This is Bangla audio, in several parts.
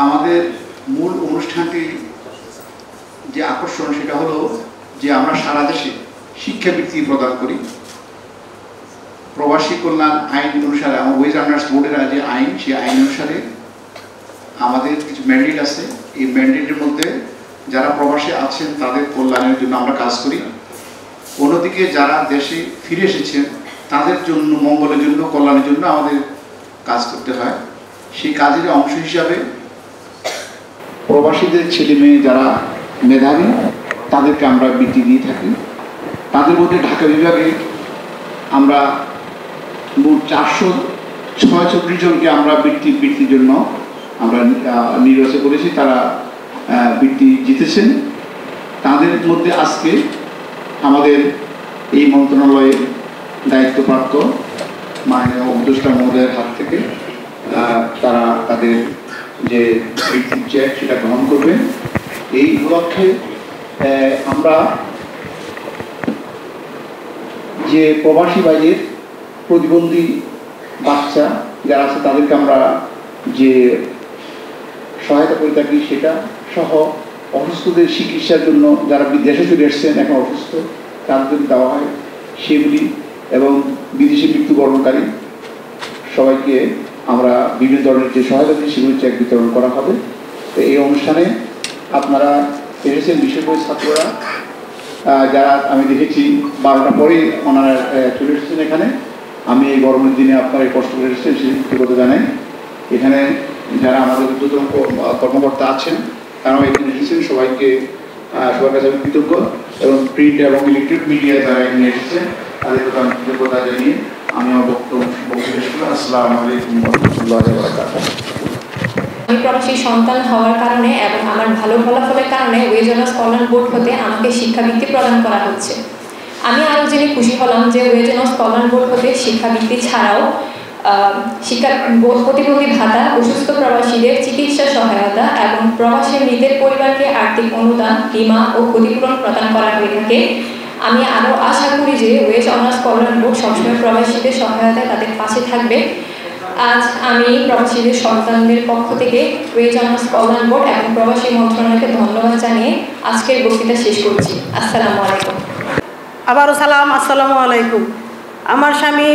আমাদের মূল অনুষ্ঠানটি যে আকর্ষণ সেটা হলো যে আমরা সারা দেশে শিক্ষাবৃত্তি প্রদান করি। প্রবাসী কল্যাণ আইন অনুসারে আমার ওয়েজ আর্নার্স বোর্ডের যে আইন, সেই আইন অনুসারে আমাদের কিছু ম্যান্ডেট আছে। এই ম্যান্ডেটের মধ্যে যারা প্রবাসী আছেন তাদের কল্যাণের জন্য আমরা কাজ করি। অন্যদিকে যারা দেশে ফিরে এসেছেন তাদের জন্য মঙ্গলের জন্য, কল্যাণের জন্য আমাদের কাজ করতে হয়। সেই কাজের অংশ হিসাবে প্রবাসীদের ছেলে মেয়ে যারা মেধাবী তাদেরকে আমরা বৃত্তি দিয়ে থাকি। তাদের মধ্যে ঢাকা বিভাগে আমরা মোট 446 জনকে আমরা বৃত্তির জন্য আমরা নির্বাচন করেছি। তারা বৃত্তি জিতেছেন। তাদের মধ্যে আজকে আমাদের এই মন্ত্রণালয়ের দায়িত্বপ্রাপ্ত মাননীয় উপদেষ্টা মহোদয়ের হাত থেকে তারা তাদের যে বৃত্তির চেক সেটা গ্রহণ করবেন। এই উপলক্ষে আমরা যে প্রবাসী বাইরের প্রতিবন্ধী বাচ্চা যারা আছে তাদেরকে আমরা যে সহায়তা করে থাকি সেটা সহ অসুস্থদের চিকিৎসার জন্য যারা বিদেশে চলে এসছেন এখন অসুস্থ তাদের জন্য দেওয়া হয় সেগুলি, এবং বিদেশি মৃত্যুবরণকারী সবাইকে আমরা বিভিন্ন ধরনের যে সহায়তা দিই সেগুলি চেক বিতরণ করা হবে। তো এই অনুষ্ঠানে আপনারা এসেছেন, বিশেষ করে ছাত্ররা যারা আমি দেখেছি 12টা পরে ওনারা চলে এসেছেন এখানে। আমি এই গরমের দিনে আপনারা কষ্ট করে এসেছেন সেই কৃতজ্ঞতা জানাই। এখানে যারা আমাদের উদ্যোতন কর্মকর্তা আছেন তারাও এখানে এসেছেন, সবার কাছে আমি কৃতজ্ঞ, এবং প্রিন্ট এবং ইলেকট্রিক মিডিয়া যারা এখানে এসেছেন তাদের প্রতি আমি কৃতজ্ঞতা জানিয়ে আমি আমার বক্তব্য শেষ করলাম। আসসালামু আলাইকুম ওয়া রাহমাতুল্লাহি ওয়া বারাকাতুহু। আমি প্রবাসী সন্তান হওয়ার কারণে এবং আমার ভালো ফলাফলের কারণে ওয়েজ আর্নার্স কল্যাণ বোর্ড হতে আমাকে শিক্ষাবৃত্তি প্রদান করা হচ্ছে। আমি আরও জেনে খুশি হলাম যে ওয়েজ আর্নার্স কল্যাণ বোর্ড হতে শিক্ষাবৃত্তি ছাড়াও প্রতিবন্ধী ভাতা, অসুস্থ প্রবাসীদের চিকিৎসা সহায়তা এবং প্রবাসী মৃতের পরিবারকে আর্থিক অনুদান, বীমা ও ক্ষতিপূরণ প্রদান করা হয়ে থাকে। আমি আরও আশা করি যে ওয়েজ আর্নার্স কল্যাণ বোর্ড সবসময় প্রবাসীদের সহায়তায় তাদের পাশে থাকবে। আজ আমি প্রবাসীদের সন্তানদের পক্ষ থেকে ওয়েজ আর্নার্স কল্যাণ বোর্ড এবং প্রবাসী মন্ত্রণালয়কে ধন্যবাদ জানিয়ে আজকের বক্তৃতা শেষ করছি। আসসালামু আলাইকুম। আবারও সালাম, আসসালামু আলাইকুম। আমার স্বামী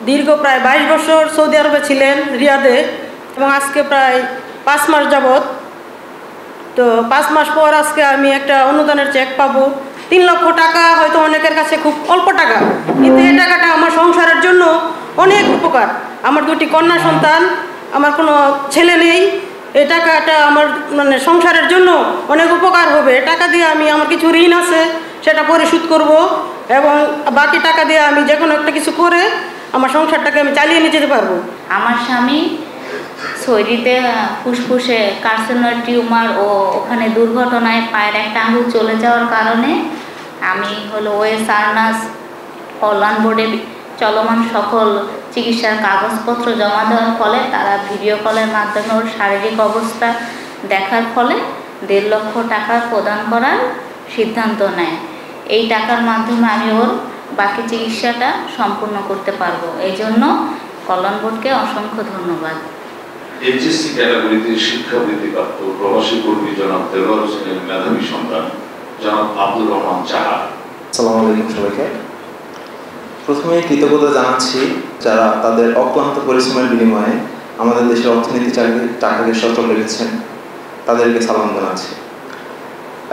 দীর্ঘ প্রায় 22 বছর সৌদি আরবে ছিলেন, রিয়াদে, এবং আজকে প্রায় 5 মাস যাবৎ। তো 5 মাস পর আজকে আমি একটা অনুদানের চেক পাবো। 3 লক্ষ টাকা হয়তো অনেকের কাছে খুব অল্প টাকা, কিন্তু এই টাকাটা আমার সংসারের জন্য অনেক উপকার। আমার 2টি কন্যা সন্তান, আমার কোনো ছেলে নেই। এই টাকাটা আমার সংসারের জন্য অনেক উপকার হবে। টাকা দিয়ে আমি আমার কিছু ঋণ আছে সেটা পরিশোধ করব, এবং বাকি টাকা দিয়ে আমি যে কোনো একটা কিছু করে আমার সংসারটাকে আমি চালিয়ে নিয়ে যেতে পারবো। আমার স্বামী শরীরে ফুসফুসে কার্সিনোর টিউমার ও ওখানে দুর্ঘটনায় পায়ের একটা আঙুল চলে যাওয়ার কারণে আমি ওয়েজ আর্নার্স কল্যাণ বোর্ডে চলমান সকল চিকিৎসার কাগজপত্র জমা দেওয়ার ফলে তারা ভিডিও কলের মাধ্যমে ওর শারীরিক অবস্থা দেখার ফলে 1.5 লক্ষ টাকা প্রদান করার সিদ্ধান্ত নেয়। এই টাকার মাধ্যমে আমি ওর বাকি চিকিৎসাটা সম্পূর্ণ করতে পারবো। এই জন্য কল্যাণ বোর্ডকে অসংখ্য ধন্যবাদ। এইচএসসি ক্যাটাগরিতে শিক্ষাবৃত্তিপ্রাপ্ত প্রবাসী কর্মী জনাব দেলোয়ার হোসেনের মেধাবী সন্তান জনাব আব্দুর রহমান চাহা। আসসালামু আলাইকুম সবাইকে। প্রথমে কৃতজ্ঞতা জানাচ্ছি যারা তাদের অক্লান্ত পরিশ্রমের বিনিময়ে আমাদের দেশের অর্থনীতি টাকাকে সচল রেখেছেন, তাদেরকে সালাম জানাচ্ছি।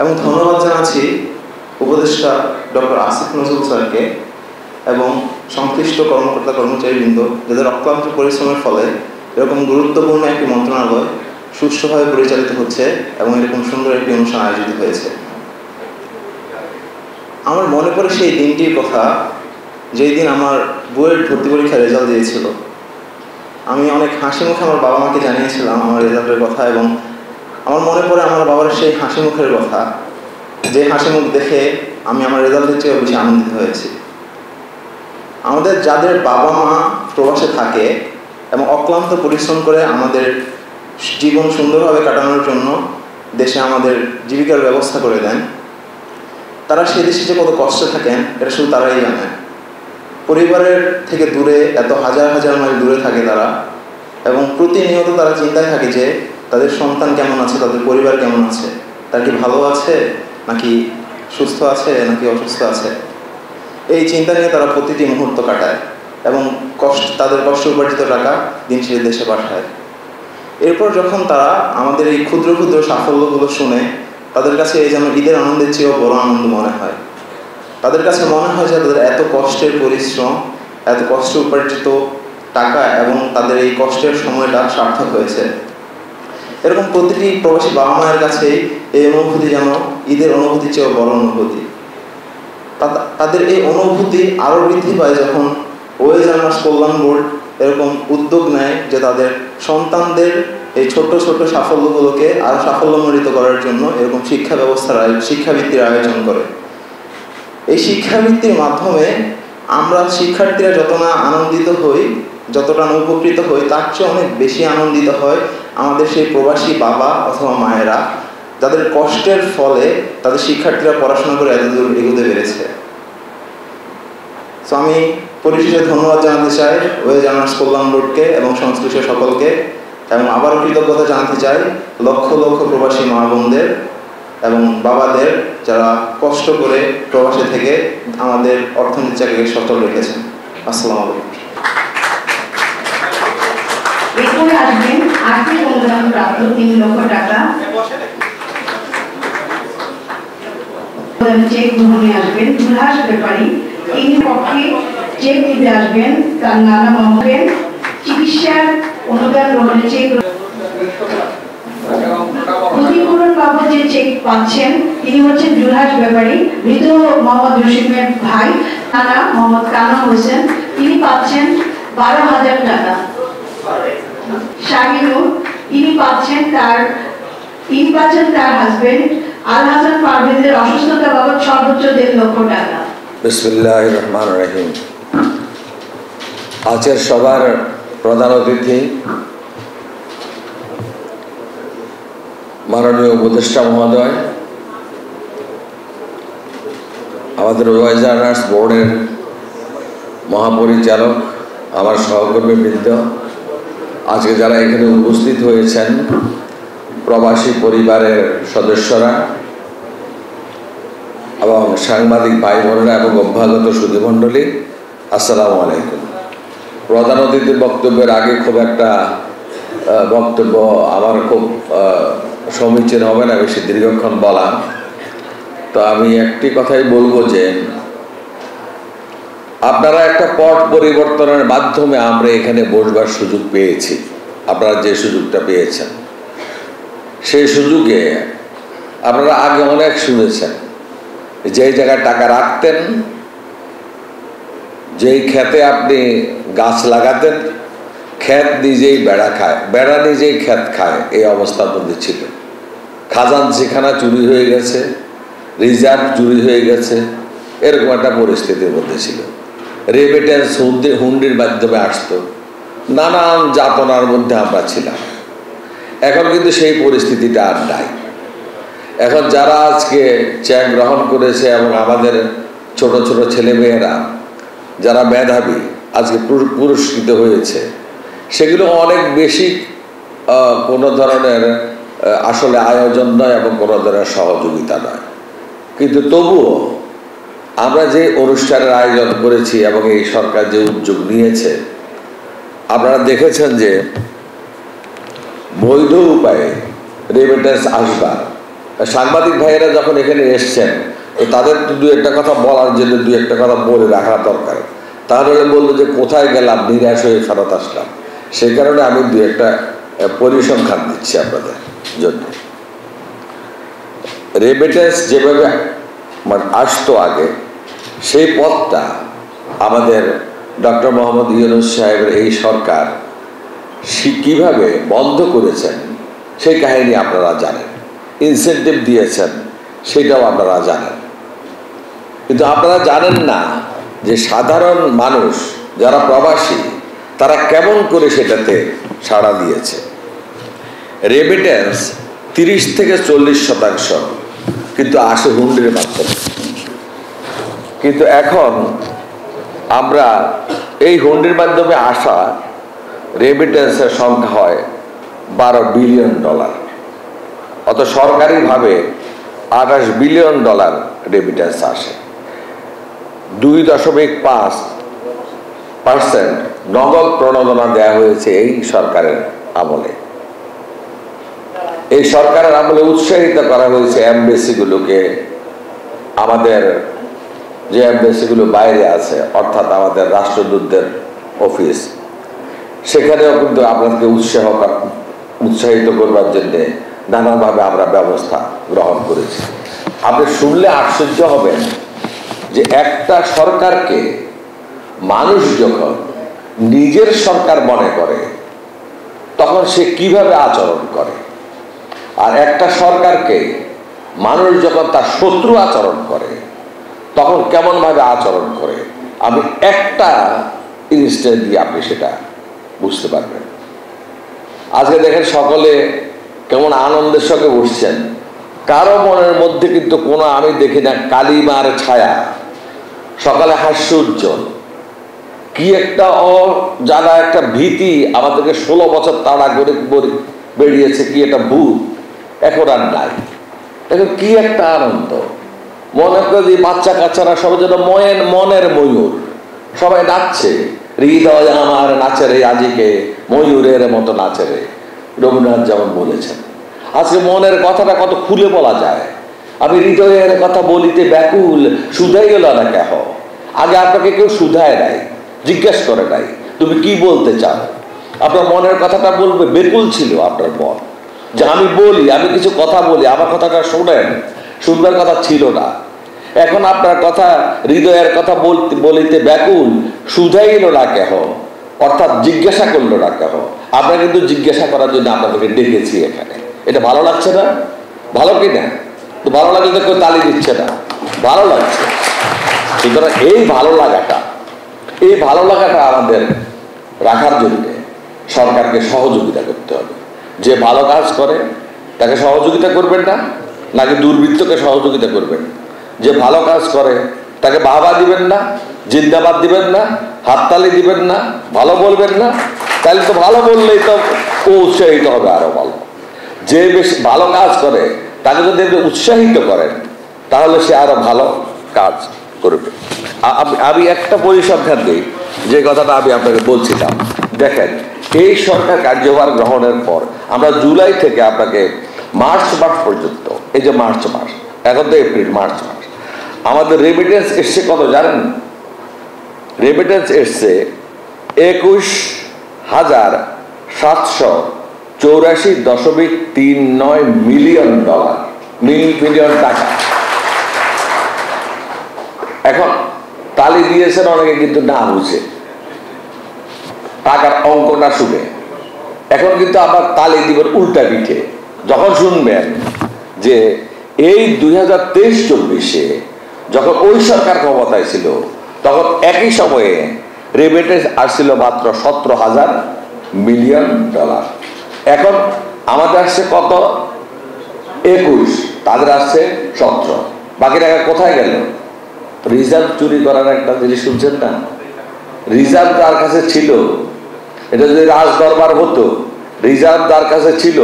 এবং ধন্যবাদ জানাচ্ছি উপদেষ্টা ডক্টর আসিফ নজরুল স্যারকে এবং সংশ্লিষ্ট কর্মকর্তা কর্মচারীবৃন্দ যাদের অক্লান্ত পরিশ্রমের ফলে এরকম গুরুত্বপূর্ণ একটি মন্ত্রণালয় সুষ্ঠুভাবে পরিচালিত হচ্ছে এবং এরকম সুন্দর একটি অনুষ্ঠান আয়োজিত হয়েছে। আমার মনে পড়ে সেই দিনটির কথা, যেই দিন আমার বইয়ের ভর্তি পরীক্ষার রেজাল্ট দিয়েছিল। আমি অনেক হাসি মুখে আমার বাবা মাকে জানিয়েছিলাম আমার রেজাল্টের কথা, এবং আমার মনে পড়ে আমার বাবার সেই হাসি মুখের কথা, যে হাসি মুখ দেখে আমি আমার রেজাল্টের চেয়ে বেশি আনন্দিত হয়েছি। আমাদের যাদের বাবা মা প্রবাসে থাকে এবং অক্লান্ত পরিশ্রম করে আমাদের জীবন সুন্দরভাবে কাটানোর জন্য দেশে আমাদের জীবিকার ব্যবস্থা করে দেন, তারা সে দেশে যে কত কষ্টে থাকেন এটা শুধু তারাই জানে। পরিবারের থেকে দূরে, এত হাজার হাজার মাইল দূরে থাকে তারা, এবং প্রতিনিয়ত তারা চিন্তায় থাকে যে তাদের সন্তান কেমন আছে, তাদের পরিবার কেমন আছে, তার কি ভালো আছে নাকি সুস্থ আছে নাকি অসুস্থ আছে, এই চিন্তা নিয়ে তারা প্রতিটি মুহূর্ত কাটায় এবং তাদের কষ্ট উপার্জিত টাকা দিন শেষে দেশে পাঠায়। এরপর যখন তারা আমাদের এই ক্ষুদ্র ক্ষুদ্র সাফল্যগুলো শুনে তাদের কাছে এই যেন ঈদের আনন্দের চেয়েও বড় আনন্দ মনে হয়। তাদের কাছে মনে হয় যে তাদের এত কষ্টের পরিশ্রম, এত কষ্ট উপার্জিত টাকা এবং তাদের এই কষ্টের সময়টা সার্থক হয়েছে। এরকম প্রতিটি প্রবাসী বাবা মায়ের কাছেই এই অনুভূতি যেন ঈদের অনুভূতির চেয়েও বড় অনুভূতি। তাদের এই অনুভূতি আরও বৃদ্ধি পায় যখন ওয়েজ আর্নার্স কল্যাণ বোর্ড এরকম উদ্যোগ নেয় যে তাদের সন্তানদের এই ছোট ছোট সাফল্যগুলোকে আরও সাফল্যমণ্ডিত করার জন্য এরকম শিক্ষাবৃত্তির আয়োজন করে। এই শিক্ষাবৃত্তির মাধ্যমে আমরা শিক্ষার্থীরা যত না আনন্দিত হই, যতটা না উপকৃত হই, তার চেয়ে অনেক বেশি আনন্দিত হয় আমাদের সেই প্রবাসী বাবা অথবা মায়েরা, যাদের কষ্টের ফলে তাদের শিক্ষার্থীরা পড়াশোনা করে এতদূর এগোতে পেরেছে। তো আমি পরিশেষে ধন্যবাদ জানাতে চাই ওয়েজ আর্নার্স কল্যাণ বোর্ডকে এবং সংশ্লিষ্ট সকলকে, এবং আবারও কৃতজ্ঞতা জানাতে চাই লক্ষ লক্ষ প্রবাসী মা বোনদের এবং বাবাদের যারা কষ্ট করে প্রবাসে থেকে আমাদের অর্থনীতিটাকে সচল রেখেছেন। আসসালামু আলাইকুম। এরপরে আসবেন আর্থিক অনুদান প্রাপ্ত 3 লক্ষ টাকা চেক গ্রহণে আসবেন দুলহাস ব্যাপারী। তিনি পক্ষে চেক দিতে আসবেন তার নানা মোহাম্মদ। চিকিৎসার অনুদান গ্রহণে চেক ক্ষতিপূরণ বাবদ যে চেক পাচ্ছেন তিনি হচ্ছেন দুলহাস ব্যাপারী, মৃত মোহাম্মদ জসিমের ভাই, নানা মোহাম্মদ কানা হোসেন। তিনি পাচ্ছেন 12,000 টাকা। শাহিনুর তিনি পাচ্ছেন তার হাজবেন্ড আল হাসান পারভেজের অসুস্থতা বাবদ সর্বোচ্চ 1.5 লক্ষ টাকা। বিসমিল্লাহির রহমানির রহিম। আজকের সবার প্রধান অতিথি মাননীয় উপদেষ্টা মহোদয়, আমাদের ওয়েজ আর্নার্স বোর্ডের মহাপরিচালক, আমার সহকর্মীবৃন্দ, আজকে যারা এখানে উপস্থিত হয়েছেন, প্রবাসী পরিবারের সদস্যরা এবং সাংবাদিক ভাই বোনেরা এবং অভ্যাগত সুধীমণ্ডলী, আসসালামু আলাইকুম। প্রধান অতিথির বক্তব্যের আগে খুব একটা বক্তব্য আমার খুব সমীচীন হবে না বেশি দীর্ঘক্ষণ বলা। তো আমি একটি কথাই বলবো যে আপনারা একটা পট পরিবর্তনের মাধ্যমে আমরা এখানে বসবার সুযোগ পেয়েছি। আপনারা যে সুযোগটা পেয়েছেন সেই সুযোগে আপনারা আগে অনেক শুনেছেন, যেই জায়গায় টাকা রাখতেন, যেই ক্ষেতে আপনি গাছ লাগাতেন, ক্ষেত নিজেই বেড়া খায়, বেড়া নিজেই ক্ষেত খায়, এই অবস্থার মধ্যে ছিল। খাজানচিখানা চুরি হয়ে গেছে, রিজার্ভ চুরি হয়ে গেছে, এরকম একটা পরিস্থিতির মধ্যে ছিল। রেমিটেন্স হুন্ডির মাধ্যমে আসতো, নানান যাতনার মধ্যে আমরা ছিলাম। এখন কিন্তু সেই পরিস্থিতিটা আর নাই। এখন যারা আজকে চেক গ্রহণ করেছে এবং আমাদের ছোট ছোট ছেলেমেয়েরা যারা মেধাবী আজকে পুরস্কৃত হয়েছে, সেগুলো অনেক বেশি কোনো ধরনের আসলে আয়োজন নয় এবং কোনো ধরনের সহযোগিতা নয়। কিন্তু তবুও আমরা যে অনুষ্ঠানের আয়োজন করেছি এবং এই সরকার যে উদ্যোগ নিয়েছে, আপনারা দেখেছেন যে বৈধ উপায়ে রেমিটেন্স আসবার। সাংবাদিক ভাইয়েরা যখন এখানে এসছেন, তো তাদের দু একটা কথা বলার জন্য দু একটা কথা বলে রাখা দরকার। তাহলে বলবো যে কোথায় গেলাম, নিরাশ হয়ে ফেরত আসলাম। সেই কারণে আমি দু একটা পরিসংখ্যান দিচ্ছি আপনাদের জন্য। রেমিটেন্স যেভাবে আসতো আগে, সেই পথটা আমাদের ডক্টর মোহাম্মদ ইউনূস সাহেবের এই সরকার কীভাবে বন্ধ করেছেন সেই কাহিনী আপনারা জানেন। ইনসেন্টিভ দিয়েছেন সেটাও আপনারা জানেন। কিন্তু আপনারা জানেন না যে সাধারণ মানুষ যারা প্রবাসী তারা কেমন করে সেটাতে সাড়া দিয়েছে। রেমিটেন্স 30 থেকে 40% কিন্তু আসে হুন্ডির মাধ্যমে। কিন্তু এখন আমরা এই হুন্ডির মাধ্যমে আসা রেমিটেন্সের সংখ্যা হয় 12 বিলিয়ন ডলার, অত সরকারিভাবে 28 বিলিয়ন ডলার রেমিটেন্স আসে। 2.5% নগদ প্রণোদনা দেওয়া হয়েছে এই সরকারের আমলে। এই সরকারের আমলে উৎসাহিত করা হয়েছে এমবেসিগুলোকে, আমাদের যে এমবেসিগুলো বাইরে আছে অর্থাৎ আমাদের রাষ্ট্রদূতদের অফিস, সেখানেও কিন্তু আপনাকে উৎসাহিত করবার জন্য নানানভাবে আমরা ব্যবস্থা গ্রহণ করেছি। আপনি শুনলে আশ্চর্য হবেন যে একটা সরকারকে মানুষ যখন নিজের সরকার মনে করে তখন সে কিভাবে আচরণ করে, আর একটা সরকারকে মানুষ যখন তার শত্রু আচরণ করে তখন কেমন ভাবে আচরণ করে। আমি একটা ইনস্ট্যান্ট দিয়ে আপনি সেটা বুঝতে পারবেন। আজকে দেখেন সকলে কেমন আনন্দের সঙ্গে বসছেন, কারো মনের মধ্যে কিন্তু কোনো আমি দেখি না কালিমার ছায়া। সকালে হাস্য উজ্জ্বল, কি একটা অজানা একটা ভীতি আমাদেরকে 16 বছর তাড়া করে বেরিয়েছে, কি একটা ভূত এখন আর নাই। এখন কি একটা আনন্দ, মনে করে বাচ্চা কাচ্চারা সবাই যেন মনের ময়ূর, সবাই নাচছে। হৃদয় আমার নাচে রে আজিকে ময়ূরের মতো নাচে রে, রবীন্দ্রনাথ যেমন বলেছেন। আজকে মনের কথাটা কত খুলে বলা যায়। আমি হৃদয়ের কথা বলিতে ব্যাকুল, শুধাই গেল না কেহ। আগে আপনাকে কেউ শুধায় নাই, জিজ্ঞেস করে নাই তুমি কি বলতে চাও। আপনার মনের কথাটা বলবে, বেকুল ছিল আপনার মন যে আমি বলি, আমি কিছু কথা বলি, আমার কথাটা শোনেন, শুনবার কথা ছিল না। এখন আপনার কথা, হৃদয়ের কথা বলিতে ব্যাকুল, শুধাইল না কেহ, অর্থাৎ জিজ্ঞাসা করলো না কেহ। আমরা কিন্তু জিজ্ঞাসা করার জন্য আপনাদেরকে ডেকেছি এখানে। এটা ভালো লাগছে না? ভালো কি না? তো ভালো লাগলে তো কেউ তালি দিচ্ছে না, ভালো লাগছে। সুতরাং এই ভালো লাগাটা আমাদের রাখার জন্য সরকারকে সহযোগিতা করতে হবে। যে ভালো কাজ করে তাকে সহযোগিতা করবেন না, নাকি দুর্বৃত্তকে সহযোগিতা করবেন? যে ভালো কাজ করে তাকে বাহবা দিবেন না, জিন্দাবাদ দিবেন না, হাততালি দিবেন না, ভালো বলবেন না? তাহলে তো ভালো বললেই তো ও উৎসাহিত হবে আরো ভালো। যে বেশি ভালো কাজ করে তাকে যদি উৎসাহিত করেন তাহলে সে আরো ভালো কাজ করবে। আমি একটা পরিসংখ্যান দিই, যে কথাটা আমি আপনাকে বলছিলাম। দেখেন, এই সরকার কার্যভার গ্রহণের পর আমরা জুলাই থেকে আপনাকে মার্চ মাস পর্যন্ত, এই যে মার্চ মাস, এখন তো এপ্রিল, মার্চ মাস, আমাদের রেমিটেন্স এসছে কত জানেন? রেমিটেন্স এসছে 21,784.39 মিলিয়ন ডলার, মিলিয়ন টাকা। এখন তালি দিয়েছেন অনেকে, কিন্তু না বুঝে টাকার অঙ্কটা শুনে। এখন কিন্তু আবার তালি দিবেন উল্টা পিঠে যখন শুনবেন যে এই 2023-24-এ যখন ওই সরকার ক্ষমতায় ছিল তখন একই সময়ে রেমিটেন্স আসছিল মাত্র 17,000 মিলিয়ন ডলার। এখন আমাদের আসছে কত? 21, তাদের আসছে 17। বাকি টাকা কোথায় গেল? রিজার্ভ চুরি করার একটা জিনিস শুনছেন না? রিজার্ভ তার কাছে ছিল, এটা যদি রাজ দরবার হতো, রিজার্ভ তার কাছে ছিল,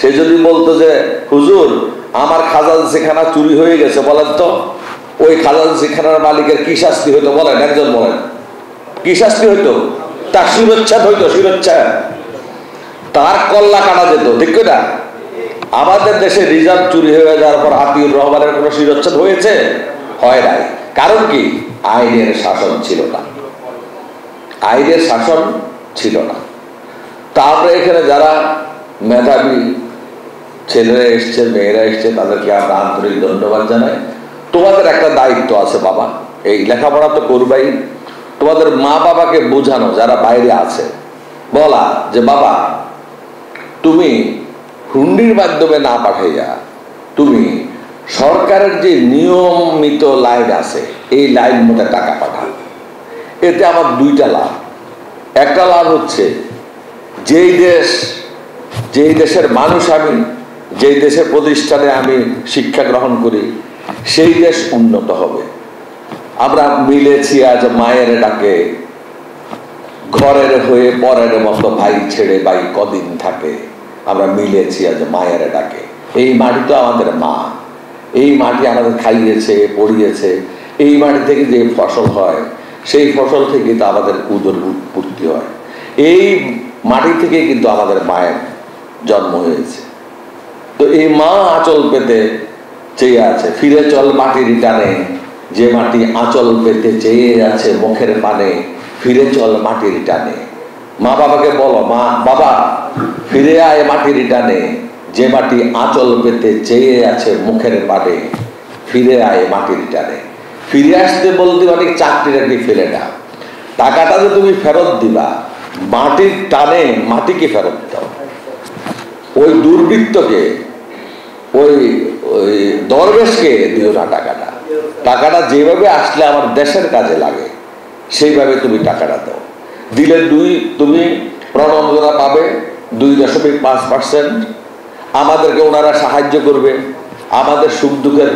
সে যদি বলতো যে হুজুর আমার খাজানচিখানা চুরি হয়ে গেছে, বলেন তো ওই খাজানচিখানার মালিকের কি শাস্তি হইতো? বলেন, একজন বলেন, কি শাস্তি হইতো? তার শিরোচ্ছেদ হইতো, শিরোচ্ছেদ, তার কল্লা কাটা যেত, ঠিক না? আমাদের দেশে রিজার্ভ চুরি হয়ে যাওয়ার পর আতিউর রহমানের কোনো শিরোচ্ছেদ হয়েছে? হয় নাই। কারণ কি? আইনের শাসন ছিল না, আইনের শাসন ছিল না। তা আমরা এখানে যারা মেধাবী ছেলেরা এসছে, মেয়েরা এসছে, তাদেরকে আমরা আন্তরিক ধন্যবাদ জানাই। তোমাদের একটা দায়িত্ব আছে বাবা, এই লেখাপড়া তো করবাই, তোমাদের মা বাবাকে বোঝানো, যারা বাইরে আছে, বলা যে বাবা তুমি হুন্ডির মাধ্যমে না পাঠাইয়া তুমি সরকারের যে নিয়মিত লাইন আছে এই লাইন মতো টাকা পাঠাও। এতে আমার দুইটা লাভ। একটা লাভ হচ্ছে যেই দেশের মানুষ আমি, যেই দেশের প্রতিষ্ঠানে আমি শিক্ষা গ্রহণ করি, সেই দেশ উন্নত হবে। আমরা মিলেছি আজ মায়ের ডাকে, ঘরের হয়ে পরের মতো ভাই ছেড়ে ভাই কদিন থাকে, আমরা মিলেছি আজ মায়ের ডাকে। এই মাটি তো আমাদের মা, এই মাটি আমাদের খাইয়েছে পড়িয়েছে, এই মাটি থেকে যে ফসল হয় সেই ফসল থেকে তো আমাদের উদর পূর্তি হয়, এই মাটি থেকে কিন্তু আমাদের মায়ের জন্ম হয়েছে। তো এই মা আঁচল পেতে চেয়ে আছে, ফিরে চল মাটির টানে, যে মাটি আঁচল পেতে চেয়ে আছে মুখের পানে, ফিরে চল মাটির টানে। মা বাবাকে বলো, মা বাবা ফিরে আয় মাটির টানে, যে মাটি আঁচল পেতে চেয়ে আছে মুখের পানে, ফিরে আয় মাটির টানে। ফিরে আসতে বলতে মানে চাকরিটাকে ফেলে না, টাকাটা যে তুমি ফেরত দিবা, মাটির টানে মাটিকে ফেরত দাও। ওই দুর্বৃত্তকে, ওই দরবেশকে দিও না টাকাটা। টাকাটা যেভাবে আসলে আমার দেশের কাজে লাগে সেইভাবে তুমি টাকাটা দাও। দিলে তুমি প্রণোদনা পাবে 2.5%। আমাদেরকে ওনারা সাহায্য করবে, আমাদের সুখ দুঃখের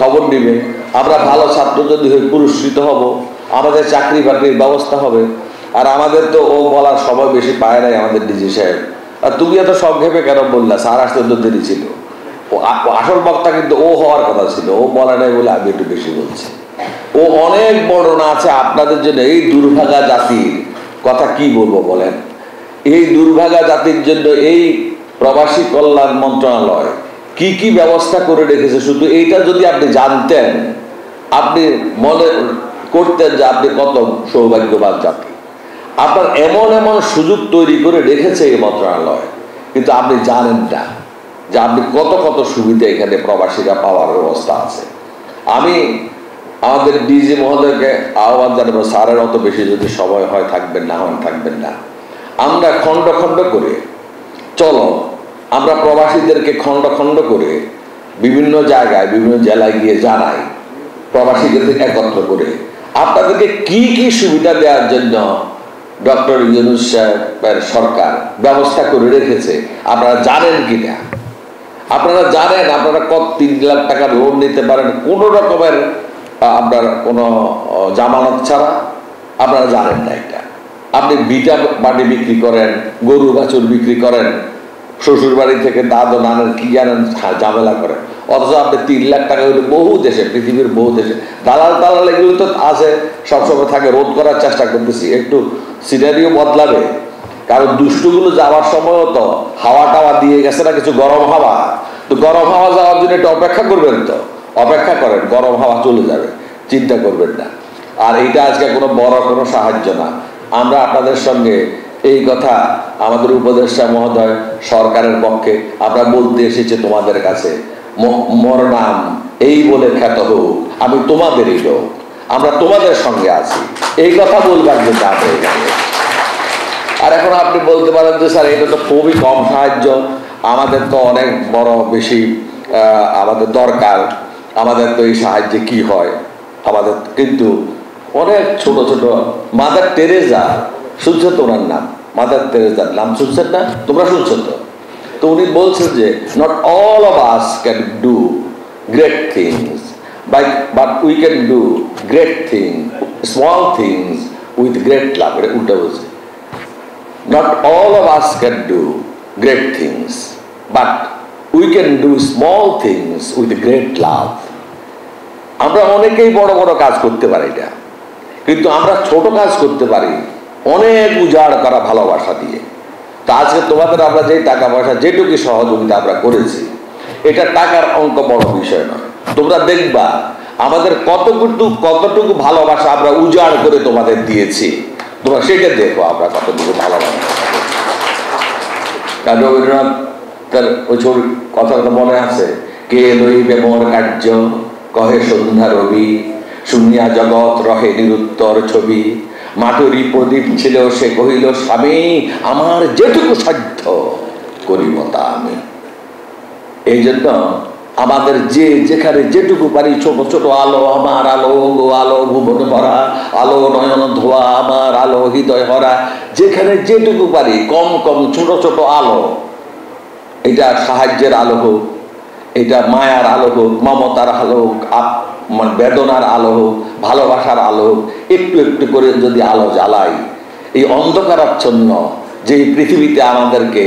খবর নিবে, আমরা ভালো ছাত্র যদি হই পুরস্কৃত হব, আমাদের চাকরি বাকরির ব্যবস্থা হবে। আর আমাদের তো ও বলার সময় বেশি পায় নাই আমাদের ডিজি সাহেব। আর তুমি এত সংক্ষেপে কেন বললা? স্যার আসতে তো দেরি ছিল। আসল বক্তা কিন্তু ও হওয়ার কথা ছিল, ও বলা নাই বলে আমি একটু বেশি বলছি। ও অনেক বর্ণনা আছে আপনাদের জন্য। এই দুর্ভাগা জাতির কথা কি বলবো বলেন? এই দুর্ভাগা জাতির জন্য এই প্রবাসী কল্যাণ মন্ত্রণালয় কি কি ব্যবস্থা করে রেখেছে, শুধু এইটা যদি আপনি জানতেন, আপনি মনে করতেন যে আপনি কত সৌভাগ্যবান জাতি। আপনার এমন এমন সুযোগ তৈরি করে রেখেছে এই মন্ত্রণালয়, কিন্তু আপনি জানেন না যে আপনি কত কত সুবিধা এখানে প্রবাসীরা পাওয়ার ব্যবস্থা আছে। আমি আমাদের ডিজি মহোদয়কে আহ্বান জানাবো, স্যারের অত বেশি যদি সময় হয় থাকবেন, না হয় থাকবেন না। আমরা খণ্ড খণ্ড করে চলো, আমরা প্রবাসীদেরকে খণ্ড খণ্ড করে বিভিন্ন জায়গায় বিভিন্ন জেলায় গিয়ে জানাই, প্রবাসীদের একত্র করে আপনাদেরকে কি কি সুবিধা দেওয়ার জন্য ডক্টর ইউনূস সাহেবের সরকার ব্যবস্থা করে রেখেছে আপনারা জানেন কিনা? আপনারা জানেন আপনারা কত 3 লাখ টাকার লোন নিতে পারেন কোনো রকমের আপনার কোনো জামানত ছাড়া? আপনারা জানেন না এটা। আপনি বিটা বাড়ি বিক্রি করেন, গরু বাছুর বিক্রি করেন, শ্বশুর বাড়ি থেকে দাদু নানের কি জানেন ঝামেলা করেন, অথচ আপনি 3 লাখ টাকা হলে বহু দেশে, পৃথিবীর বহু দেশে দালাল এগুলো তো আছে, সবসময় থাকে। রোধ করার চেষ্টা করতেছি, একটু সিনারিও বদলাবে, কারণ দুষ্টগুলো যাওয়ার সময় তো হাওয়া টাওয়া দিয়ে গেছে না কিছু গরম হাওয়া, তো গরম হাওয়া যাওয়ার জন্য একটু অপেক্ষা করবেন, তো অপেক্ষা করেন, গরম হাওয়া চলে যাবে, চিন্তা করবেন না। আর এইটা আজকে কোনো বড় কোনো সাহায্য না। আমরা আপনাদের সঙ্গে এই কথা আমাদের উপদেষ্টা মহোদয় সরকারের পক্ষে আমরা বলতে এসেছি তোমাদের কাছে, মোর নাম এই বলে খ্যাত হোক, আমি তোমাদেরই লোক, আমরা তোমাদের সঙ্গে আছি, এই কথা বলবার জন্য আমরা এখানে। আর এখন আপনি বলতে পারেন যে স্যার এটা তো খুবই কম সাহায্য, আমাদের তো অনেক বড় বেশি আমাদের দরকার, আমাদের তো এই সাহায্যে কি হয় আমাদের। কিন্তু অনেক ছোট ছোট মাদার টেরেজা, শুনছো তো ওনার নাম? মাদার টেরেজার নাম শুনছেন না? তোমরা শুনছো তো? তো উনি বলছেন যে not all of us can do great things, but we can do great thing, small things with great love. এটা উল্টা বলছে, not all of us can do great things, but we can do small things with great love. আমরা অনেকেই বড় বড় কাজ করতে পারি না, কিন্তু আমরা ছোট কাজ করতে পারি অনেক উজাড় করা ভালোবাসা দিয়ে। তা আজকে তোমাদের আমরা যে টাকা পয়সা যেটুকু সহযোগিতা আমরা করেছি, এটা টাকার অঙ্ক বড় বিষয় নয়। তোমরা দেখবা আমাদের কতটুকু ভালোবাসা আমরা উজাড় করে তোমাদের দিয়েছি, তোমরা সেটা দেখো আমরা কতটুকু ভালোবাসা। রবীন্দ্রনাথ তার ওই ছবির কথাটা মনে আছে, কে লইবে মোর কার্য কহে সন্ধ্যা রবি, শুনিয়া জগৎ রহে নিরুত্তর ছবি, মাটুরি প্রদীপ ছিল সে কহিল স্বামী, আমার যেটুকু সাধ্য করিব তা আমি। এই জন্য আমাদের যেখানে যেটুকু পারি ছোট ছোট আলো, আমার আলো গো আলো ভুবন ভরা, আলো নয়ন ধোয়া আমার আলো হৃদয় হরা, যেখানে যেটুকু পারি কম কম ছোট ছোট আলো, এটা সাহায্যের আলো হোক, এটা মায়ার আলো হোক, মমতার আলো হোক, বেদনার আলো হোক, ভালোবাসার আলো হোক, একটু একটু করে যদি আলো জ্বালাই, এই অন্ধকারাচ্ছন্ন যে পৃথিবীতে আমাদেরকে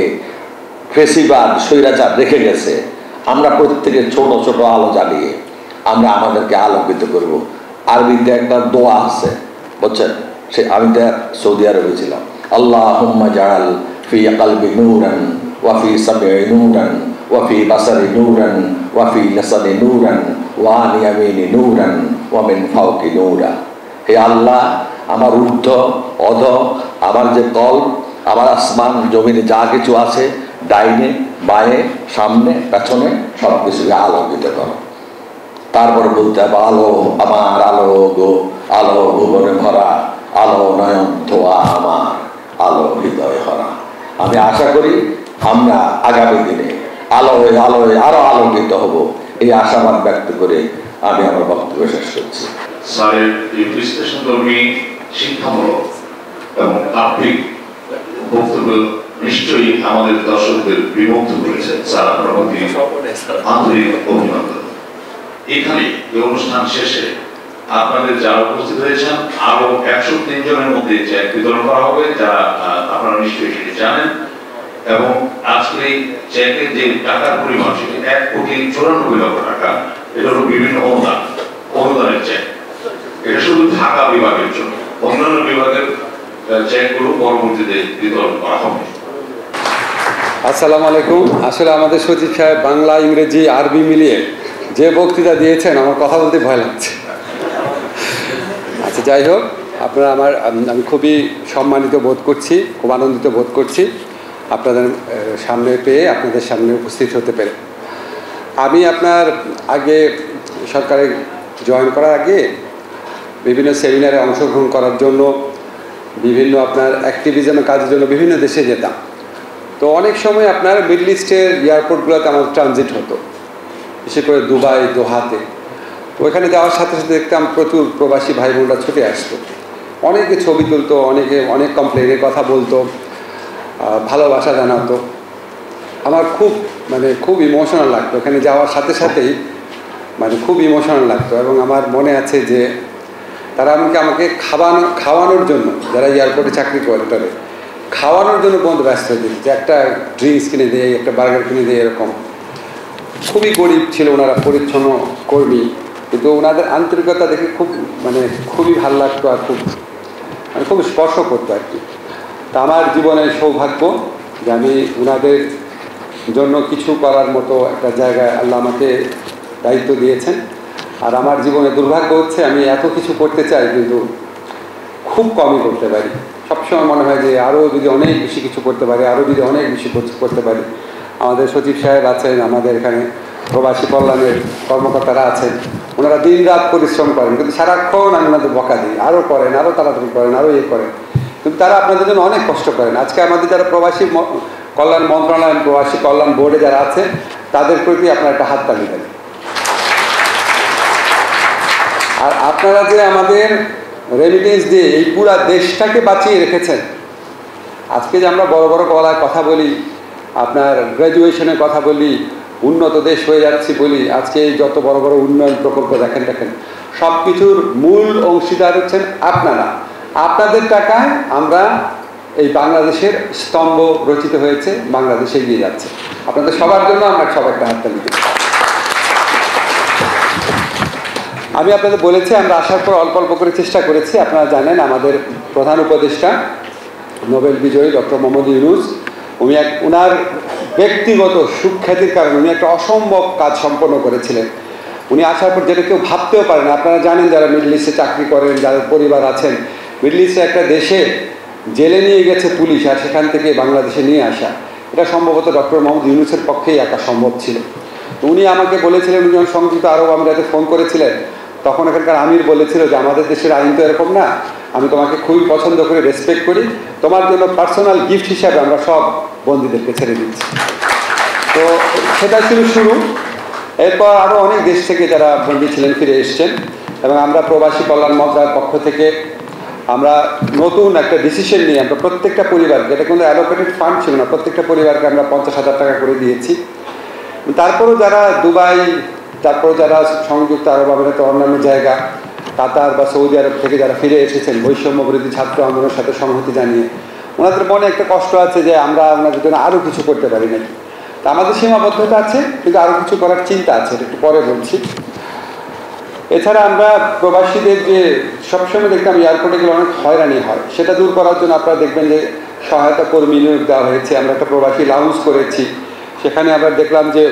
ফেসিবাদ স্বৈরাচার রেখে গেছে, আমরা প্রত্যেকে ছোট ছোট আলো জ্বালিয়ে আমরা আমাদেরকে আলোকিত করব। আরবিতে একটা দোয়া আছে, বুঝছেন? সে আমি তো সৌদি আরবে ছিলাম, আল্লাহুম্মা জাআল ফি কলবি নূরান ওয়া ফি সামঈ নূরান ওয়া ফি বাসারি নূরান ওয়া ফি লিসানি নূরান ওয়া আন ইয়ামিনি নূরান ওয়া মিন ফাওকি নূরা। হে আল্লাহ, আমার ঊর্ধ্ব অধ, আমার যে কল, আমার আসমান জমিনে যা কিছু আছে, ডাইনে বাঁয়ে সামনে পেছনে সব কিছুকে আলোকিত করো। তারপরে বলতে হবে, আলো আমার আলো গো, আলো ভুবনে ভরা, আলো নয়ন ধোয়া আমার, আলো হৃদয় ভরা। আমি আশা করি আমরা আগামী দিনে আলোয় আলোয় আরো আলোকিত হব, এই আশাবাদ ব্যক্ত করে আমি আমার বক্তব্য শেষ করছি। স্যারের এই বিশ্লেষণধর্মী, শিক্ষামূলক এবং তাত্ত্বিক বক্তব্য নিশ্চয়ই আমাদের দর্শকদের বিমুগ্ধ করেছে। স্যার, আপনার প্রতি আন্তরিক অভিনন্দন। এখানে এই অনুষ্ঠান শেষে আপনাদের যারা উপস্থিত হয়েছেন আরো 103 জনের মধ্যে চেক বিতরণ করা হবে, যারা আপনারা নিশ্চয়ই সেটি জানেন। এবং আজকে এই চেকের যে টাকার পরিমাণ সেটি 1,94,00,000 টাকা। এটা হলো বিভিন্ন অনুদানের চেক। এটা শুধু ঢাকা বিভাগের জন্য, অন্যান্য বিভাগের চেকগুলো পরবর্তীতে বিতরণ করা হবে। আসসালামু আলাইকুম। আসলে আমাদের সচিব সাহেব বাংলা, ইংরেজি, আরবি মিলিয়ে যে বক্তৃতা দিয়েছেন, আমার কথা বলতে ভয় লাগছে। আচ্ছা, যাই হোক, আপনারা আমি খুবই সম্মানিত বোধ করছি, খুব আনন্দিত বোধ করছি আপনাদের সামনে পেয়ে, আপনাদের সামনে উপস্থিত হতে পেরে। আমি আপনার আগে সরকারে জয়েন করার আগে বিভিন্ন সেমিনারে অংশগ্রহণ করার জন্য, বিভিন্ন আপনার অ্যাক্টিভিজমের কাজের জন্য বিভিন্ন দেশে যেতাম। তো অনেক সময় আপনার মিডল ইস্টের এয়ারপোর্টগুলোতে আমার ট্রানজিট হতো, বিশেষ করে দুবাই, দোহাতে। তো ওইখানে যাওয়ার সাথে সাথে দেখতাম প্রচুর প্রবাসী ভাই বোনরা ছুটে আসতো, অনেকে ছবি তুলতো, অনেকে অনেক কমপ্লেনের কথা বলতো, ভালোবাসা জানাতো। আমার খুব ইমোশনাল লাগতো ওখানে যাওয়ার সাথে সাথেই, খুব ইমোশনাল লাগতো। এবং আমার মনে আছে যে তারা আমাকে খাওয়ানোর জন্য, যারা এয়ারপোর্টে চাকরি করে তাদের খাওয়ানোর জন্য বন্ধু ব্যস্ত হয়ে দিচ্ছে, একটা ড্রিঙ্কস কিনে দিয়ে, একটা বার্গার কিনে দিয়ে, এরকম। খুবই গরিব ছিল ওনারা, পরিচ্ছন্ন কর্মী, কিন্তু ওনাদের আন্তরিকতা দেখে খুবই ভালো লাগতো আর খুব স্পর্শ করতো আর কি। তা আমার জীবনের সৌভাগ্য যে আমি ওনাদের জন্য কিছু করার মতো একটা জায়গায় আল্লাহ আমাকে দায়িত্ব দিয়েছেন। আর আমার জীবনে দুর্ভাগ্য হচ্ছে আমি এত কিছু করতে চাই, কিন্তু খুব কমই করতে পারি। সবসময় মনে হয় যে আরও যদি অনেক বেশি কিছু করতে পারি, আরও যদি অনেক বেশি করতে পারি। আমাদের সচিব সাহেব আছেন, আমাদের এখানে প্রবাসী কল্যাণের কর্মকর্তারা আছেন, ওনারা দিন রাত পরিশ্রম করেন, কিন্তু সারাক্ষণ আমি ওনাদের বকা দিই, আরও করেন, আরও তাড়াতাড়ি করেন, আরও করেন। কিন্তু তারা আপনাদের জন্য অনেক কষ্ট করেন। আজকে আমাদের যারা প্রবাসী কল্যাণ মন্ত্রণালয়, প্রবাসী কল্যাণ বোর্ডে যারা আছে, তাদের প্রতি আপনারা একটা হাততালি দেন। আর আপনারা যে আমাদের রেমিটেন্স দিয়ে এই পুরা দেশটাকে বাঁচিয়ে রেখেছেন। আজকে যে আমরা বড় বড় গলায় কথা বলি, আপনার গ্র্যাজুয়েশনের কথা বলি, উন্নত দেশ হয়ে যাচ্ছি বলি, আজকে এই যত বড় বড় উন্নয়ন প্রকল্প দেখেন সব কিছুর মূল অংশীদার হচ্ছেন আপনারা। আপনাদের টাকায় আমরা এই বাংলাদেশের স্তম্ভ রচিত হয়েছে, বাংলাদেশ এগিয়ে যাচ্ছে। আপনাদের সবার জন্য আমরা সব একটা হাততালি দিই। আমি আপনাদের বলেছি, আমরা আসার পর অল্প অল্প করে চেষ্টা করেছি। আপনারা জানেন আমাদের প্রধান উপদেষ্টা নোবেল বিজয়ী ডক্টর মোহাম্মদ ইউনূস, ওনার ব্যক্তিগত সুখ্যাতির কারণে উনি একটা অসম্ভব কাজ সম্পন্ন করেছিলেন। উনি আসার পর যেটা কেউ ভাবতেও পারেন। আপনারা জানেন যারা মিডল ইস্টে চাকরি করেন, যাদের পরিবার আছেন, মিডল ইস্টে একটা দেশে জেলে নিয়ে গেছে পুলিশ, আর সেখান থেকে বাংলাদেশে নিয়ে আসা, এটা সম্ভবত ডক্টর মোহাম্মদ ইউনূসের পক্ষেই একা সম্ভব ছিল। উনি আমাকে বলেছিলেন, উনি যখন সংযুক্ত আরব আমিরাতে ফোন করেছিলেন, তখন এখানকার আমির বলেছিল যে আমাদের দেশের আইন তো এরকম না, আমি তোমাকে খুবই পছন্দ করি, রেসপেক্ট করি, তোমার জন্য পার্সোনাল গিফট হিসাবে আমরা সব বন্দীদেরকে ছেড়ে দিচ্ছি। তো সেটা ছিল শুরু। এরপর আরও অনেক দেশ থেকে যারা বন্দী ছিলেন ফিরে এসছেন, এবং আমরা প্রবাসী কল্যাণ মন্ত্রণালয়ের পক্ষ থেকে আমরা নতুন একটা ডিসিশন নিয়ে আমরা প্রত্যেকটা পরিবারকে, এটা কিন্তু অ্যালোকেটেড ফান্ড ছিল না, প্রত্যেকটা পরিবারকে আমরা 50,000 টাকা করে দিয়েছি। তারপরেও যারা দুবাই, তারপর যারা সংযুক্ত আরব আমিরাতে, অন্যান্য জায়গা, কাতার বা সৌদি আরব থেকে যারা ফিরে এসেছেন বৈষম্য বিরোধী ছাত্র আন্দোলনের সাথে সংহতি জানিয়ে, ওনাদের মনে একটা কষ্ট আছে যে আমরা ওনাদের জন্য আরও কিছু করতে পারি নাকি। তা আমাদের সীমাবদ্ধতা আছে, কিন্তু আরও কিছু করার চিন্তা আছে, এটা একটু পরে বলছি। এছাড়া আমরা প্রবাসীদের যে সবসময় দেখতাম এয়ারপোর্টে গেলে অনেক হয়রানি হয়, সেটা দূর করার জন্য আপনারা দেখবেন যে সহায়তা কর্মী নিয়োগ দেওয়া হয়েছে। আমরা একটা প্রবাসী লাউঞ্জ করেছি, সেখানে আমরা দেখলাম যে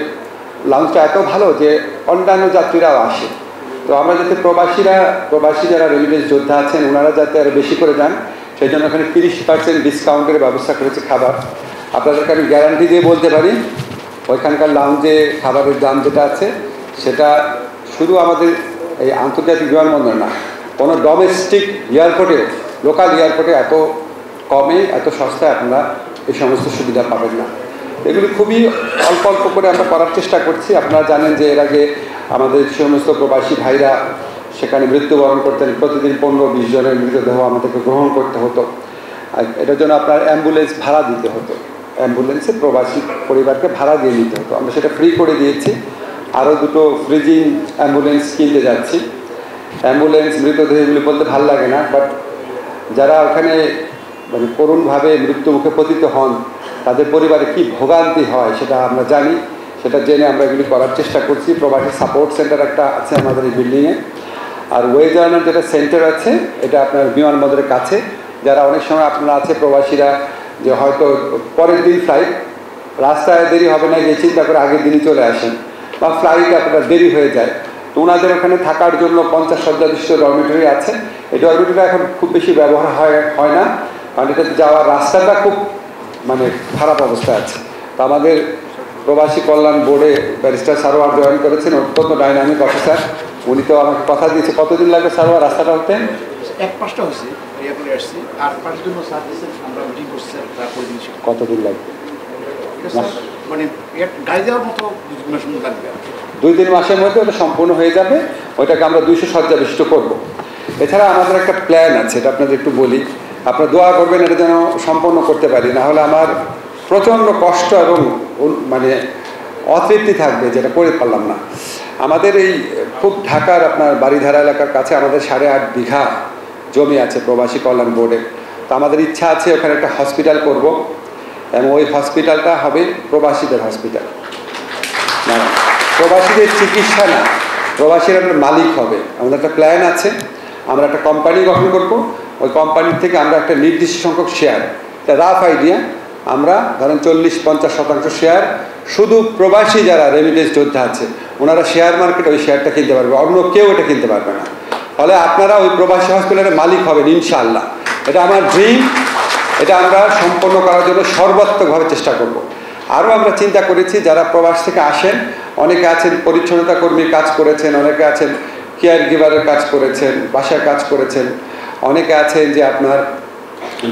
লাউঞ্জটা এত ভালো যে অন্যান্য যাত্রীরাও আসে। তো আমরা যাতে প্রবাসী যারা রেমিটেন্স যোদ্ধা আছেন ওনারা যাতে আরও বেশি করে যান, সেই জন্য ওখানে 30% ডিসকাউন্টের ব্যবস্থা করেছে খাবার। আপনাদেরকে আমি গ্যারান্টি দিয়ে বলতে পারি ওইখানকার লাউঞ্জে খাবারের দাম যেটা আছে সেটা শুধু আমাদের এই আন্তর্জাতিক বিমানবন্দর না, কোনো ডোমেস্টিক এয়ারপোর্টে, লোকাল এয়ারপোর্টে এত কমে, এত সস্তায় আপনারা এই সমস্ত সুবিধা পাবেন না। এগুলি খুবই অল্প অল্প করে আমরা করার চেষ্টা করছি। আপনারা জানেন যে এর আগে আমাদের সমস্ত প্রবাসী ভাইরা সেখানে মৃত্যুবরণ করতেন, প্রতিদিন 15-20 জনের মৃতদেহ আমাদেরকে গ্রহণ করতে হতো। আর এটার জন্য আপনার অ্যাম্বুলেন্স ভাড়া দিতে হতো, অ্যাম্বুলেন্সে প্রবাসী পরিবারকে ভাড়া দিয়ে নিতে হতো। আমরা সেটা ফ্রি করে দিয়েছি, আরও 2টো ফ্রিজিং অ্যাম্বুলেন্স কিনতে যাচ্ছি। অ্যাম্বুলেন্স মৃতদেহগুলি বলতে ভালো লাগে না, বাট যারা ওখানে মানে করুণভাবে মৃত্যুমুখে পতিত হন তাদের পরিবারে কি ভোগান্তি হয় সেটা আমরা জানি, সেটা জেনে আমরা এগুলি করার চেষ্টা করছি। প্রবাসী সাপোর্ট সেন্টার একটা আছে আমাদের এই বিল্ডিংয়ে, আর ওয়েজ আর্নার যেটা সেন্টার আছে এটা আপনার বিমানবন্দরের কাছে। যারা অনেক সময় আপনারা আছে প্রবাসীরা যে হয়তো পরের দিন ফ্লাইট, রাস্তায় দেরি হবে না যে চিন্তা করে আগের দিনই চলে আসেন, বা ফ্লাইট আপনার দেরি হয়ে যায়, তো ওনাদের ওখানে থাকার জন্য 50 শয্যা বিশিষ্ট ডরমিটরি আছে। এই ডরমিটরিটা এখন খুব বেশি ব্যবহার হয় না, কারণ এটাতে যাওয়ার রাস্তাটা খুব মানে খারাপ অবস্থায় আছে। তো আমাদের প্রবাসী কল্যাণ বোর্ডে ব্যারিস্টার সারোয়ার জয়েন করেছেন, অত্যন্ত ডাইনামিক অফিসার। উনি তো আমাকে কথা দিয়েছে। কতদিন লাগবে সারোয়ার রাস্তাটা হতে? 1-5টা হয়েছে, এরপরে আসছি আর 5 দিন সার্ভিসে আমরা মিটিং করছি, তারপরে দিয়েছি। কতদিন লাগবে? মানে গাড়ি যাওয়ার মতো 2 মাস লাগবে। 2-3 মাসের মধ্যে ওটা সম্পূর্ণ হয়ে যাবে। ওইটাকে আমরা 200 শয্যা বিশিষ্ট করবো। এছাড়া আমাদের একটা প্ল্যান আছে, এটা আপনাদের একটু বলি, আপনারা দোয়া করবেন এটা যেন সম্পন্ন করতে পারি, না হলে আমার প্রচণ্ড কষ্ট এবং মানে অতৃপ্তি থাকবে যেটা করে পারলাম না। আমাদের এই খুব ঢাকার আপনার বাড়িধারা এলাকার কাছে আমাদের 8.5 বিঘা জমি আছে প্রবাসী কল্যাণ বোর্ডে। তো আমাদের ইচ্ছা আছে ওখানে একটা হসপিটাল করব, এবং ওই হসপিটালটা হবে প্রবাসীদের হসপিটাল, না প্রবাসীদের চিকিৎসা না, প্রবাসীরা মালিক হবে। আমাদের একটা প্ল্যান আছে, আমরা একটা কোম্পানি গঠন করব, ওই কোম্পানির থেকে আমরা একটা নির্দিষ্ট সংখ্যক শেয়ার, একটা রাফ আইডিয়া, আমরা ধরেন 40-50% শেয়ার শুধু প্রবাসী যারা রেমিটেন্স যোদ্ধা আছে ওনারা শেয়ার মার্কেট ওই শেয়ারটা কিনতে পারবে, অন্য কেউ এটা কিনতে পারবে না। ফলে আপনারা ওই প্রবাসী হসপিটালের মালিক হবেন ইনশাআল্লাহ। এটা আমার ড্রিম, এটা আমরা সম্পন্ন করার জন্য সর্বাত্মকভাবে চেষ্টা করব। আরও আমরা চিন্তা করেছি যারা প্রবাস থেকে আসেন, অনেকে আছেন পরিচ্ছন্নতা কর্মীর কাজ করেছেন, অনেকে আছেন কেয়ার গিভারের কাজ করেছেন, বাসায় কাজ করেছেন, অনেকে আছেন যে আপনার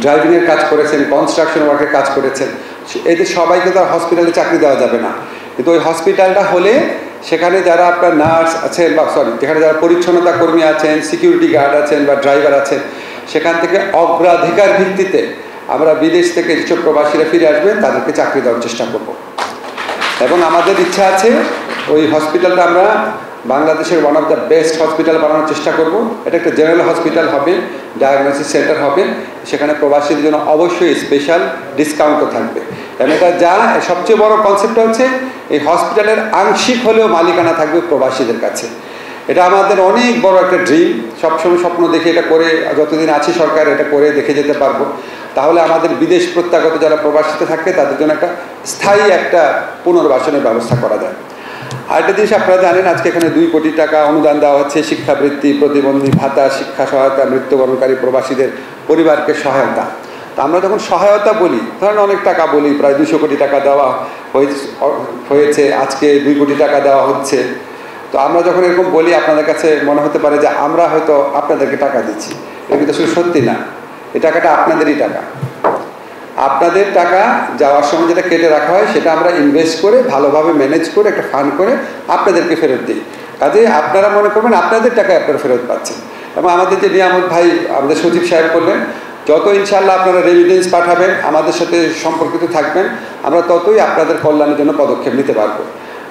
ড্রাইভিংয়ের কাজ করেছেন, কনস্ট্রাকশন ওয়ার্কের কাজ করেছেন। এদের সবাইকে তো আর হসপিটালে চাকরি দেওয়া যাবে না, কিন্তু ওই হসপিটালটা হলে সেখানে যারা আপনার নার্স আছেন বা যেখানে যারা পরিচ্ছন্নতা কর্মী আছেন, সিকিউরিটি গার্ড আছেন বা ড্রাইভার আছেন, সেখান থেকে অগ্রাধিকার ভিত্তিতে আমরা বিদেশ থেকে যেসব প্রবাসীরা ফিরে আসবেন তাদেরকে চাকরি দেওয়ার চেষ্টা করব। এবং আমাদের ইচ্ছা আছে ওই হসপিটালটা আমরা বাংলাদেশের one of the best hospital বানানোর চেষ্টা করব। এটা একটা জেনারেল হসপিটাল হবে, ডায়াগনোসিস সেন্টার হবে, সেখানে প্রবাসীদের জন্য অবশ্যই স্পেশাল ডিসকাউন্টও থাকবে। এবং এটা যা সবচেয়ে বড় কনসেপ্টটা হচ্ছে এই হসপিটালের আংশিক হলেও মালিকানা থাকবে প্রবাসীদের কাছে। এটা আমাদের অনেক বড় একটা ড্রিম, সবসময় স্বপ্ন দেখে এটা করে যতদিন আছি সরকার এটা করে দেখে যেতে পারবো। তাহলে আমাদের বিদেশ প্রত্যাগত যারা প্রবাসীতে থাকে তাদের জন্য একটা স্থায়ী একটা পুনর্বাসনের ব্যবস্থা করা যায়। আরেকটা জিনিস আপনারা জানেন, আজকে এখানে 2 কোটি টাকা অনুদান দেওয়া হচ্ছে, শিক্ষাবৃত্তি, প্রতিবন্ধী ভাতা, শিক্ষা সহায়তা, মৃত্যুবরণকারী প্রবাসীদের পরিবারকে সহায়তা। তো আমরা যখন সহায়তা বলি, ধরেন অনেক টাকা বলি, প্রায় 200 কোটি টাকা দেওয়া হয়েছে, আজকে 2 কোটি টাকা দেওয়া হচ্ছে। তো আমরা যখন এরকম বলি আপনাদের কাছে মনে হতে পারে যে আমরা হয়তো আপনাদেরকে টাকা দিচ্ছি, এটা কিন্তু আসলে সত্যি না। এই টাকাটা আপনাদেরই টাকা, আপনাদের টাকা যাওয়ার সময় যেটা কেটে রাখা হয় সেটা আমরা ইনভেস্ট করে ভালোভাবে ম্যানেজ করে একটা ফান্ড করে আপনাদেরকে ফেরত দিই। কাজে আপনারা মনে করবেন আপনাদের টাকা আপনারা ফেরত পাচ্ছেন। এবং আমাদের যে নিয়ামত ভাই আমাদের সচিব সাহেব করলেন, যত ইনশাআল্লাহ আপনারা রেমিটেন্স পাঠাবেন, আমাদের সাথে সম্পর্কিত থাকবেন, আমরা ততই আপনাদের কল্যাণের জন্য পদক্ষেপ নিতে পারবো।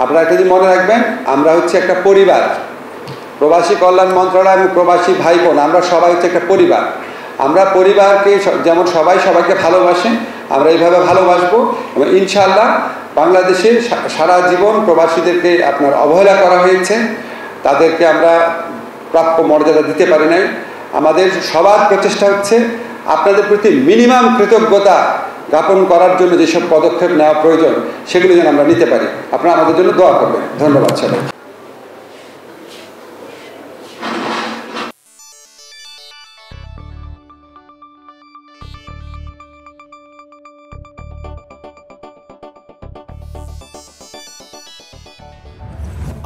আপনারা একটা জিনিস মনে রাখবেন, আমরা হচ্ছে একটা পরিবার, প্রবাসী কল্যাণ মন্ত্রণালয় এবং প্রবাসী ভাই বোন আমরা সবাই হচ্ছে একটা পরিবার। আমরা পরিবারকে যেমন সবাই সবাইকে ভালোবাসে, আমরা এইভাবে ভালোবাসবো এবং ইনশাআল্লাহ বাংলাদেশে সারা জীবন প্রবাসীদেরকে আপনার অবহেলা করা হয়েছে, তাদেরকে আমরা প্রাপ্য মর্যাদা দিতে পারি নাই। আমাদের সবার প্রচেষ্টা হচ্ছে আপনাদের প্রতি মিনিমাম কৃতজ্ঞতা জ্ঞাপন করার জন্য যেসব পদক্ষেপ নেওয়া প্রয়োজন সেগুলো যেন আমরা নিতে পারি। আপনারা আমাদের জন্য দোয়া করবেন। ধন্যবাদ সবাই।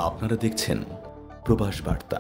আপনারা দেখছেন প্রবাস বার্তা।